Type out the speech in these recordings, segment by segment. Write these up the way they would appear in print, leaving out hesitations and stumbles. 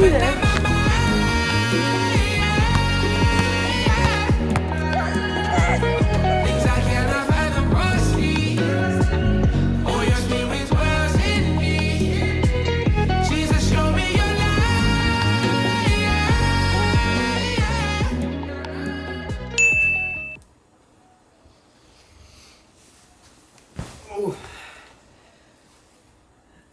see that.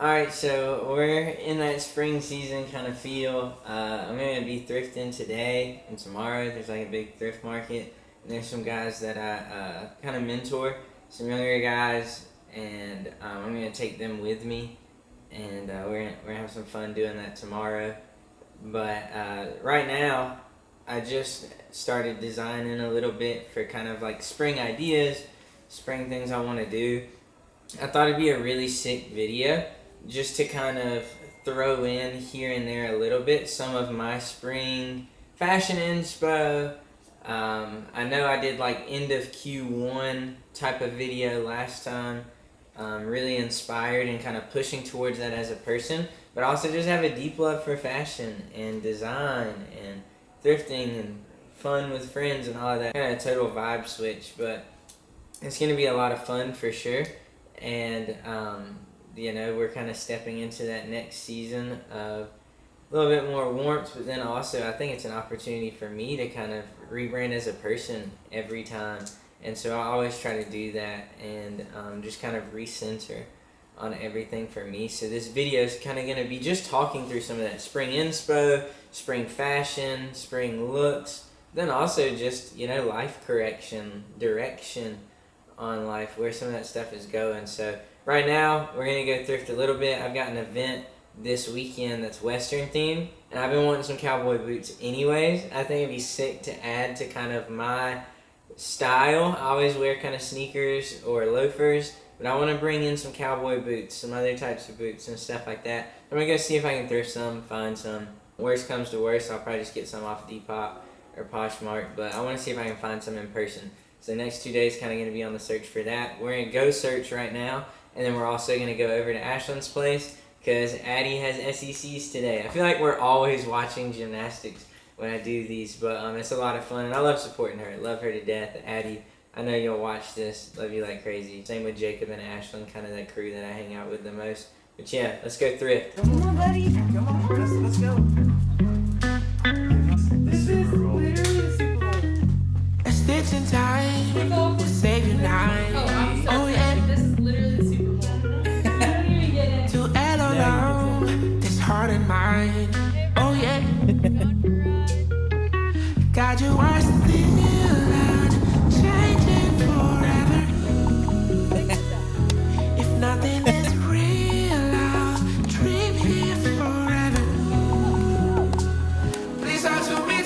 Alright, so we're in that spring season kind of feel. I'm going to be thrifting today and tomorrow. There's like a big thrift market. And there's some guys that I kind of mentor, some younger guys, and I'm going to take them with me. And we're going to have some fun doing that tomorrow. But right now, I just started designing a little bit for kind of like spring ideas, spring things I want to do. I thought it'd be a really sick video just to kind of throw in here and there a little bit some of my spring fashion inspo. I know I did like end of Q1 type of video last time, really inspired and kind of pushing towards that as a person, but also just have a deep love for fashion and design and thrifting and fun with friends and all of that. Kind of a total vibe switch, but it's going to be a lot of fun for sure. And you know, we're kind of stepping into that next season of a little bit more warmth, but then also I think it's an opportunity for me to kind of rebrand as a person every time. And so I always try to do that and just kind of recenter on everything for me. So this video is kind of going to be just talking through some of that spring inspo, spring fashion, spring looks, then also just, you know, life correction, direction on life, where some of that stuff is going. So right now we're gonna go thrift a little bit. I've got an event this weekend that's Western themed, and I've been wanting some cowboy boots anyways. I think it'd be sick to add to kind of my style. I always wear kind of sneakers or loafers, but I want to bring in some cowboy boots, some other types of boots and stuff like that. I'm gonna go see if I can thrift some, find some. Worst comes to worst, I'll probably just get some off Depop or Poshmark, but I want to see if I can find some in person. So the next 2 days kind of going to be on the search for that. We're going to go search right now, and then we're also going to go over to Ashlyn's place because Addie has SECs today. I feel like we're always watching gymnastics when I do these, but it's a lot of fun, and I love supporting her. Love her to death. Addie, I know you'll watch this. Love you like crazy. Same with Jacob and Ashlyn, kind of that crew that I hang out with the most. But yeah, let's go thrift. Come on, buddy. Come on, let's go. This is literally the Super Bowl. A stitch in time will save your night. Oh yeah. This is literally the Super Bowl. I don't even get it. To add along this heart and mind. Oh yeah. God, you are still around, changing forever. If nothing is real, I'll dream here forever. Please talk to me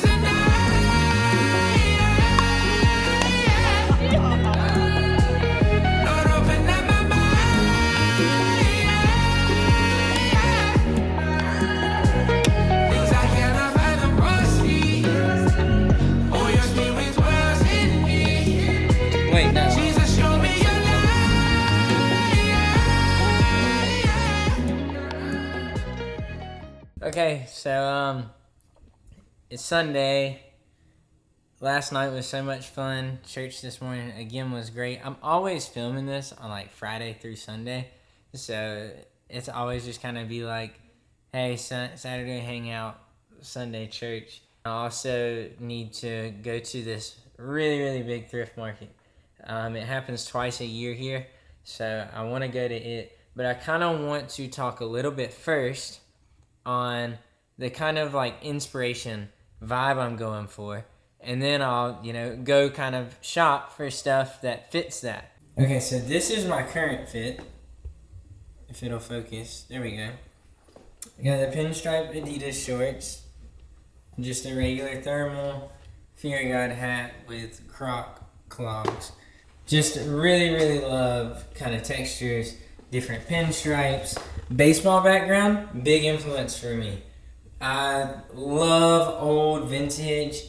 Okay, so it's Sunday. Last night was so much fun. Church this morning again was great. I'm always filming this on like Friday through Sunday, so it's always just kind of be like, hey, Saturday hangout, Sunday church. I also need to go to this really big thrift market. It happens twice a year here, so I want to go to it, but I kind of want to talk a little bit first on the kind of like inspiration vibe I'm going for, and then I'll, go kind of shop for stuff that fits that. Okay, so this is my current fit, if it'll focus. There we go. I got the pinstripe Adidas shorts, just a regular thermal Fear God hat with Croc clogs. Just really love kind of textures, different pinstripes. Baseball background, big influence for me. I love old vintage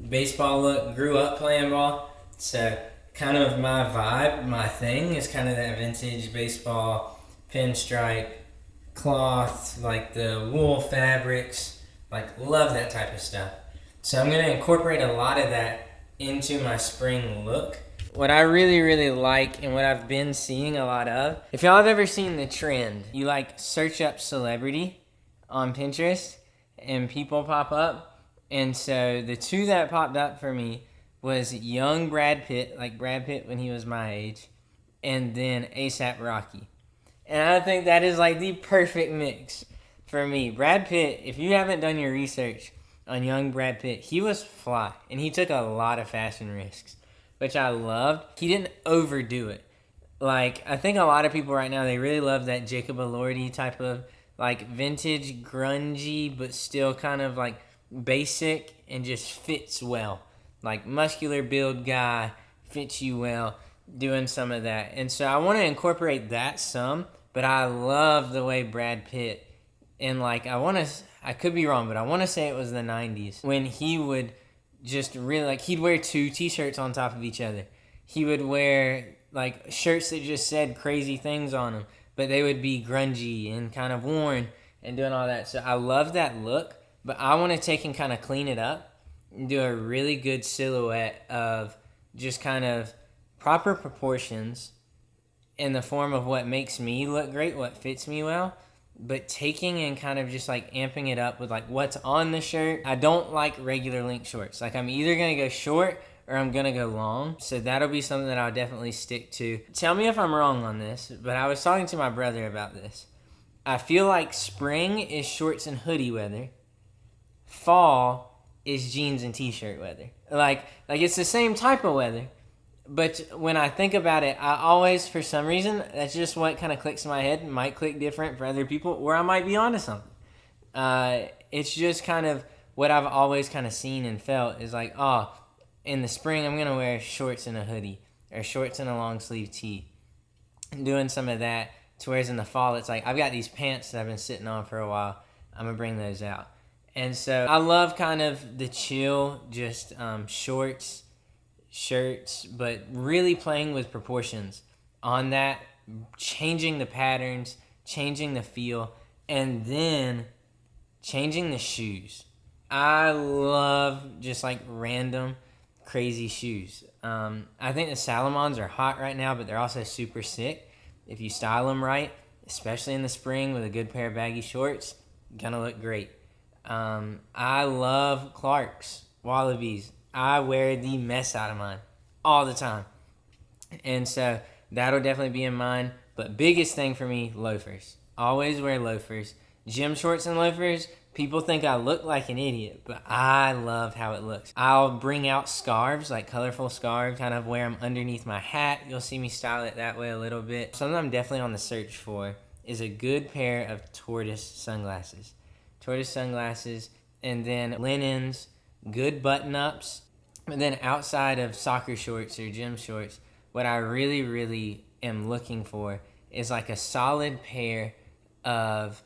baseball look. Grew up playing ball, so kind of my vibe, my thing is kind of that vintage baseball pinstripe cloth, like the wool fabrics, Like, love that type of stuff. So I'm going to incorporate a lot of that into my spring look. What I really like and what I've been seeing a lot of, if y'all have ever seen the trend, you like search up celebrity on Pinterest and people pop up. And so the two that popped up for me was young Brad Pitt, like Brad Pitt when he was my age, and then ASAP Rocky. And I think that is like the perfect mix for me. Brad Pitt, if you haven't done your research on young Brad Pitt, he was fly, and he took a lot of fashion risks, which I loved. He didn't overdo it. Like, I think a lot of people right now, they really love that Jacob Elordi type of, like, vintage, grungy, but still kind of, like, basic and just fits well. Like, muscular build guy, fits you well, doing some of that. And so I want to incorporate that some, but I love the way Brad Pitt, and, like, I could be wrong, but I want to say it was the 90s when he would just really, like, he'd wear two t-shirts on top of each other. He would wear, like, shirts that just said crazy things on them, but they would be grungy and kind of worn and doing all that. So I love that look, but I want to take and kind of clean it up and do a really good silhouette of just kind of proper proportions in the form of what makes me look great, what fits me well, but taking and kind of just like amping it up with like what's on the shirt. I don't like regular length shorts. Like, I'm either going to go short or I'm going to go long. So that'll be something that I'll definitely stick to. Tell me if I'm wrong on this, but I was talking to my brother about this. I feel like spring is shorts and hoodie weather. Fall is jeans and t-shirt weather. Like it's the same type of weather. But when I think about it, I always, for some reason, that's just what kind of clicks in my head. It might click different for other people, or I might be onto something. It's just kind of what I've always kind of seen and felt is like, oh, in the spring, I'm going to wear shorts and a hoodie, or shorts and a long sleeve tee. And doing some of that, to whereas in the fall, it's like, I've got these pants that I've been sitting on for a while. I'm going to bring those out. And so I love kind of the chill, just shorts, shirts, but really playing with proportions on that, changing the patterns, changing the feel, and then changing the shoes. I love just like random crazy shoes. I think the Salomons are hot right now, but they're also super sick if you style them right, especially in the spring with a good pair of baggy shorts. Gonna look great. I love Clarks, Wallabies. I wear the mess out of mine all the time. And so that'll definitely be in mine. But biggest thing for me, loafers. Always wear loafers. Gym shorts and loafers, people think I look like an idiot, but I love how it looks. I'll bring out scarves, like colorful scarves, kind of wear them underneath my hat. You'll see me style it that way a little bit. Something I'm definitely on the search for is a good pair of tortoise sunglasses. Tortoise sunglasses, and then linens, good button-ups. But then outside of soccer shorts or gym shorts, what I really am looking for is like a solid pair of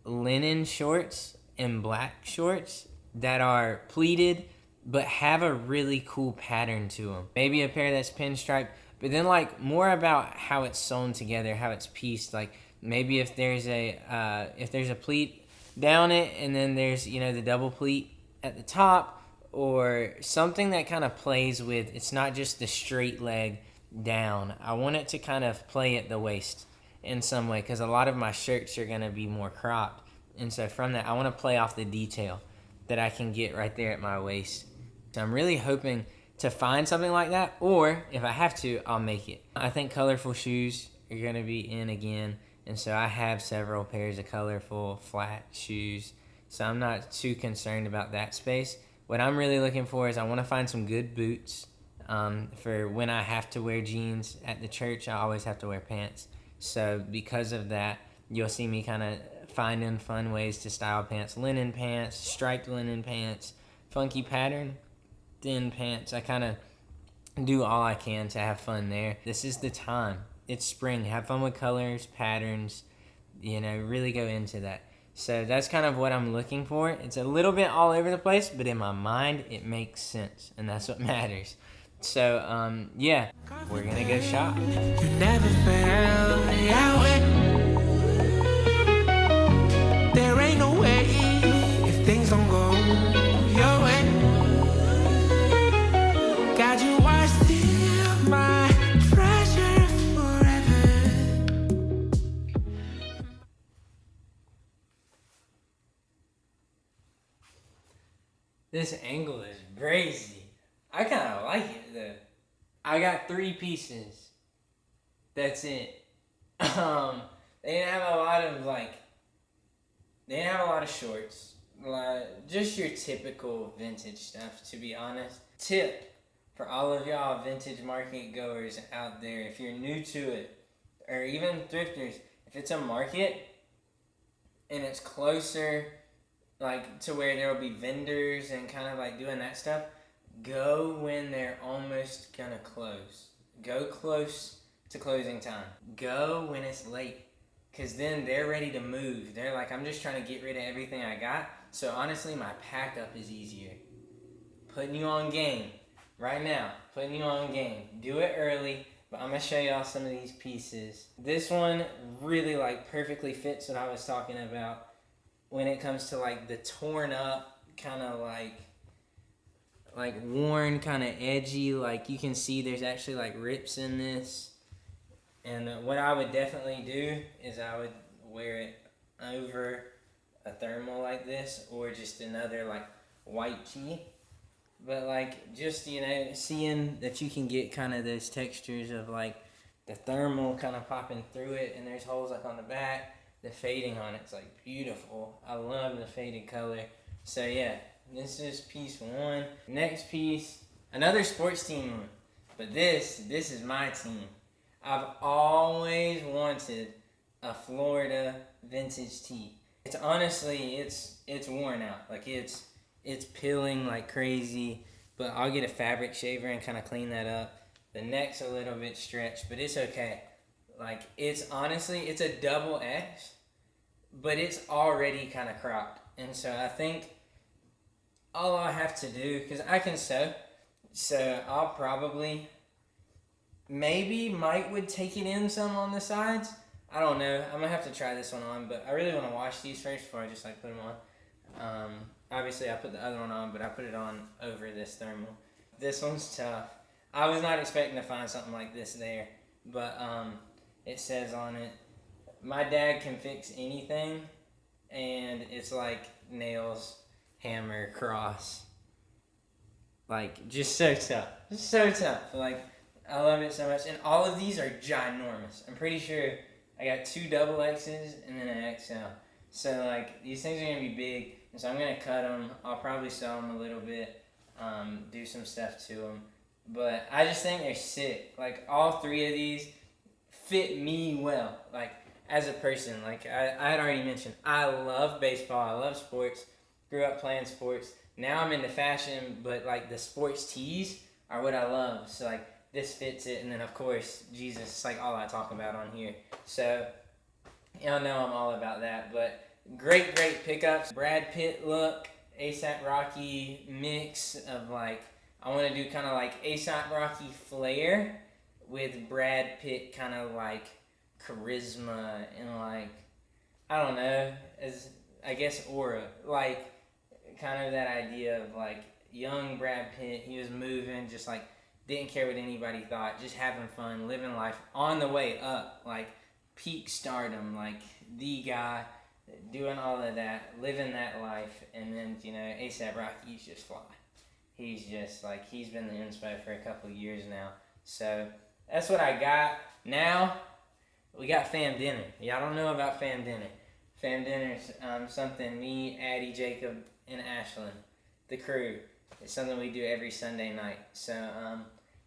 linen shorts and black shorts that are pleated but have a really cool pattern to them. Maybe a pair that's pinstriped, but then like more about how it's sewn together, how it's pieced. Like maybe if there's a pleat down it, and then there's, you know, the double pleat at the top, or something that kind of plays with, it's not just the straight leg down. I want it to kind of play at the waist in some way, because a lot of my shirts are going to be more cropped. And so from that, I want to play off the detail that I can get right there at my waist. So I'm really hoping to find something like that, or if I have to, I'll make it. I think colorful shoes are going to be in again. And so I have several pairs of colorful flat shoes. So I'm not too concerned about that space. What I'm really looking for is I want to find some good boots for when I have to wear jeans at the church. I always have to wear pants. So because of that, you'll see me kind of finding fun ways to style pants. Linen pants, striped linen pants, funky pattern, thin pants. I kind of do all I can to have fun there. This is the time. It's spring. Have fun with colors, patterns, you know, really go into that. So that's kind of what I'm looking for. It's a little bit all over the place, but in my mind, it makes sense, and that's what matters. So, yeah, we're going to go shop. You never fell out. There ain't no way if things This angle is crazy. I kind of like it though. I got 3 pieces. That's it. They didn't have a lot of they didn't have a lot of shorts. Just your typical vintage stuff, to be honest. Tip for all of y'all vintage market goers out there, if you're new to it, or even thrifters, if it's a market and it's closer to where there will be vendors and kind of doing that stuff, go when they're almost gonna close. Go close to closing time. Go when it's late, because then they're ready to move. They're like, I'm just trying to get rid of everything I got. So honestly, my pack up is easier. Putting you on game right now. Putting you on game. Do it early, but I'm gonna show y'all some of these pieces. This one really perfectly fits what I was talking about when it comes to the torn up, kind of worn, kind of edgy. You can see there's actually rips in this. And what I would definitely do is I would wear it over a thermal like this, or just another white tee. But just, seeing that you can get kind of those textures of the thermal kind of popping through it, and there's holes on the back, the fading on it's beautiful. I love the faded color. So yeah, this is piece 1. Next piece, another sports team one, but this is my team. I've always wanted a Florida vintage tee. It's honestly, it's worn out. It's peeling like crazy, but I'll get a fabric shaver and kind of clean that up. The neck's a little bit stretched, but it's okay. It's honestly, it's a double X, but it's already kind of cropped. And so I think all I have to do, because I can sew, so I'll probably, maybe Mike would take it in some on the sides. I don't know. I'm going to have to try this one on, but I really want to wash these first before I just put them on. Obviously, I put the other one on, but I put it on over this thermal. This one's tough. I was not expecting to find something like this there, but it says on it, my dad can fix anything, and it's nails, hammer, cross. Just so tough. Just so tough. I love it so much. And all of these are ginormous. I'm pretty sure I got 2 double X's and then an XL. So, these things are going to be big. And so I'm going to cut them. I'll probably sew them a little bit, do some stuff to them. But I just think they're sick. All 3 of these fit me well. As a person. I had already mentioned, I love baseball. I love sports. Grew up playing sports. Now I'm into fashion, but, the sports tees are what I love. So, this fits it, and then of course, Jesus, all I talk about on here. So, y'all know I'm all about that, but great pickups. Brad Pitt look, A$AP Rocky mix of I want to do kind of A$AP Rocky flair with Brad Pitt kind of charisma and I don't know, as I guess aura. Kind of that idea of young Brad Pitt, he was moving, just didn't care what anybody thought, just having fun, living life on the way up, peak stardom, the guy doing all of that, living that life. And then, A$AP Rocky's just fly. He's just he's been the inspo for a couple of years now. So that's what I got. Now we got fam dinner. Y'all don't know about fam dinner. Fam dinner's something me, Addie, Jacob, and Ashlyn, the crew, it's something we do every Sunday night. So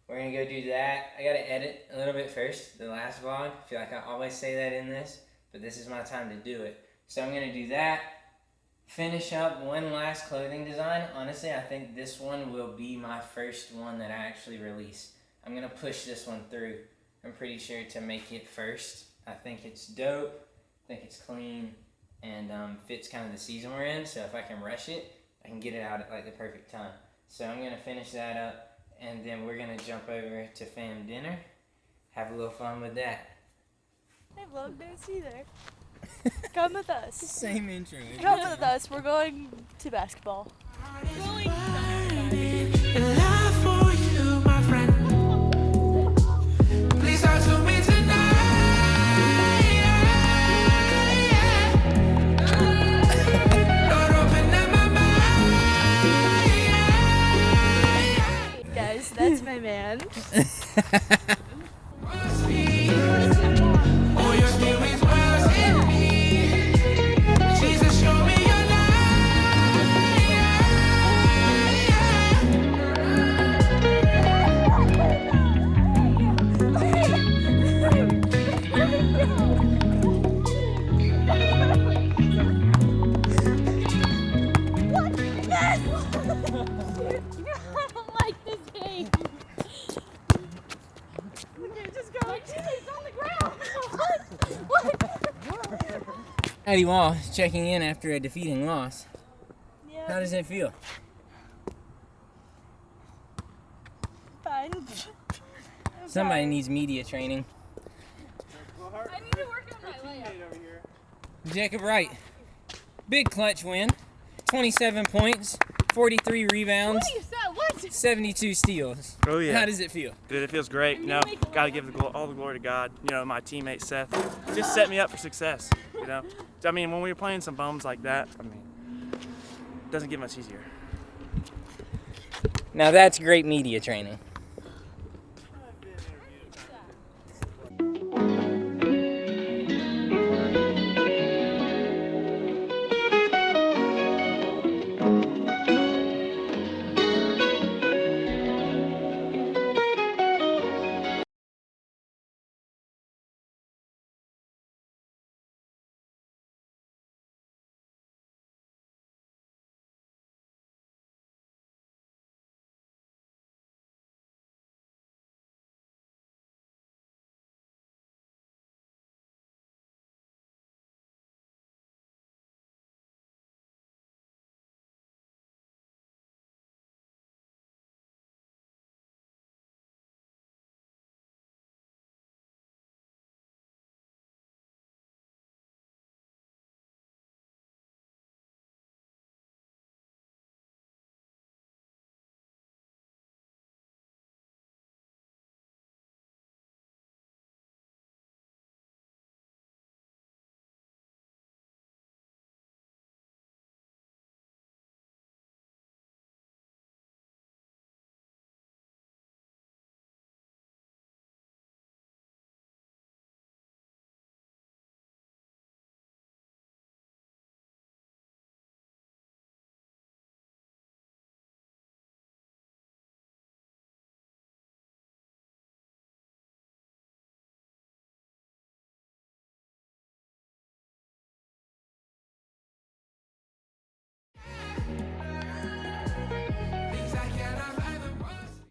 we're going to go do that. I got to edit a little bit first, the last vlog. I feel like I always say that in this, but this is my time to do it. So I'm going to do that. Finish up one last clothing design. Honestly, I think this one will be my first one that I actually release. I'm going to push this one through. I'm pretty sure to make it first. I think it's dope. I think it's clean and fits kind of the season we're in. So if I can rush it, I can get it out at the perfect time. So I'm going to finish that up. And then we're going to jump over to fam dinner. Have a little fun with that. Hey vlog, don't see there. Come with us. Same intro. Come with us. We're going to basketball. In love for you, my friend. Please talk to me tonight. Lord, open up my mind. Eddie Wall checking in after a defeating loss. Yeah. How does it feel? Fine. Somebody needs media training. I need to work on my layup. Jacob Wright, big clutch win, 27 points, 43 rebounds, What? 72 steals. Oh yeah. How does it feel? Dude, it feels great. You know, got to give all the glory to God. You know, my teammate Seth just set me up for success. You know, I mean, when we were playing some bums like that, I mean, it doesn't get much easier. Now that's great media training.